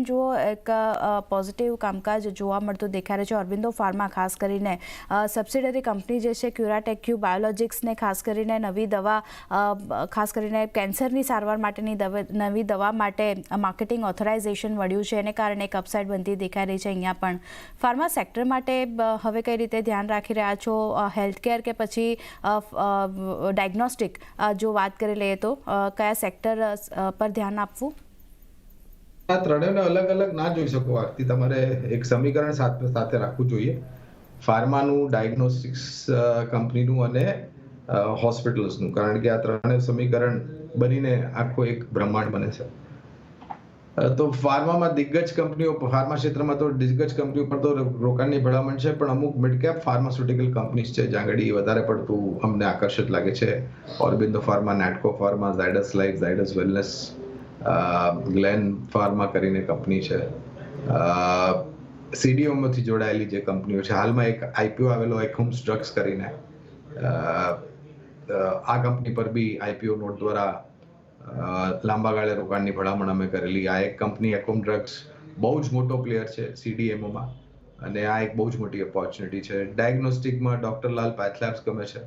પણ જુઓ એક પોઝિટિવ કામકાજ જોવા મળતું દેખાઈ રહ્યું છે. ઓરોબિંદો ફાર્મા ખાસ કરીને સબસિડરી કંપની જે છે ક્યુરાટેક્યુ બાયોલોજિક્સને ખાસ કરીને નવી દવા, ખાસ કરીને કેન્સરની સારવાર માટેની નવી દવા માટે માર્કેટિંગ ઓથોરાઇઝેશન મળ્યું છે, એને કારણે એક અપસાઇડ બનતી દેખાઈ રહી છે. અહીંયા પણ ફાર્મા સેક્ટર માટે હવે કઈ રીતે ધ્યાન રાખી રહ્યા છો? હેલ્થકેર કે પછી ડાયગ્નોસ્ટિક જો વાત કરી લઈએ તો કયા સેક્ટર પર ધ્યાન આપવું? આ ત્રણેયને અલગ અલગ ના જોઈ શકો આરતી. તમારે એક સમીકરણ સાથે રાખવું જોઈએ, ફાર્માનું, ડાયગ્નોસ્ટિક્સ કંપનીનું અને હોસ્પિટલ્સનું, કારણ કે આ ત્રણેય સમીકરણ બનીને આખો એક બ્રહ્માંડ બને છે. તો ફાર્મામાં દિગ્ગજ કંપનીઓ, ફાર્મા ક્ષેત્રમાં તો દિગ્ગજ કંપનીઓ પર તો રોકાણની ભલામણ છે, પણ અમુક મિડ કેપ ફાર્માસ્યુટિકલ કંપનીઝ છે જ્યાં આગળ વધારે પડતું અમને આકર્ષિત લાગે છે. ઓરોબિંદો ફાર્મા, નાટકો pharma, Zydus life, Zydus wellness, Glenn pharma કરીને કંપની છે, સીડીએમઓથી જોડાયેલી જે કંપનીઓ છે. હાલમાં એક આઈપીઓ આવેલો એકમ્સ ડ્રગ્સ કરીને, આ કંપની પર બી આઈપીઓ નોટ દ્વારા લાંબા ગાળે રોકાણની ભલામણ અમે કરેલી. આ એક કંપની એકમ ડ્રગ્સ બહુ જ મોટો પ્લેયર છે સીડીએમઓમાં, અને આ એક બહુ જ મોટી ઓપોર્ચ્યુનિટી છે. ડાયગ્નોસ્ટિકમાં ડોક્ટર લાલ પેથલેબ્સ ગમે છે.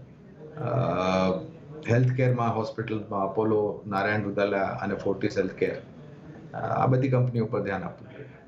હેલ્થકેરમાં હોસ્પિટલમાં અપોલો, નારાયણ રુદાલા અને ફોર્ટિસ હેલ્થકેર, આ બધી કંપનીઓ પર ધ્યાન આપવું જોઈએ.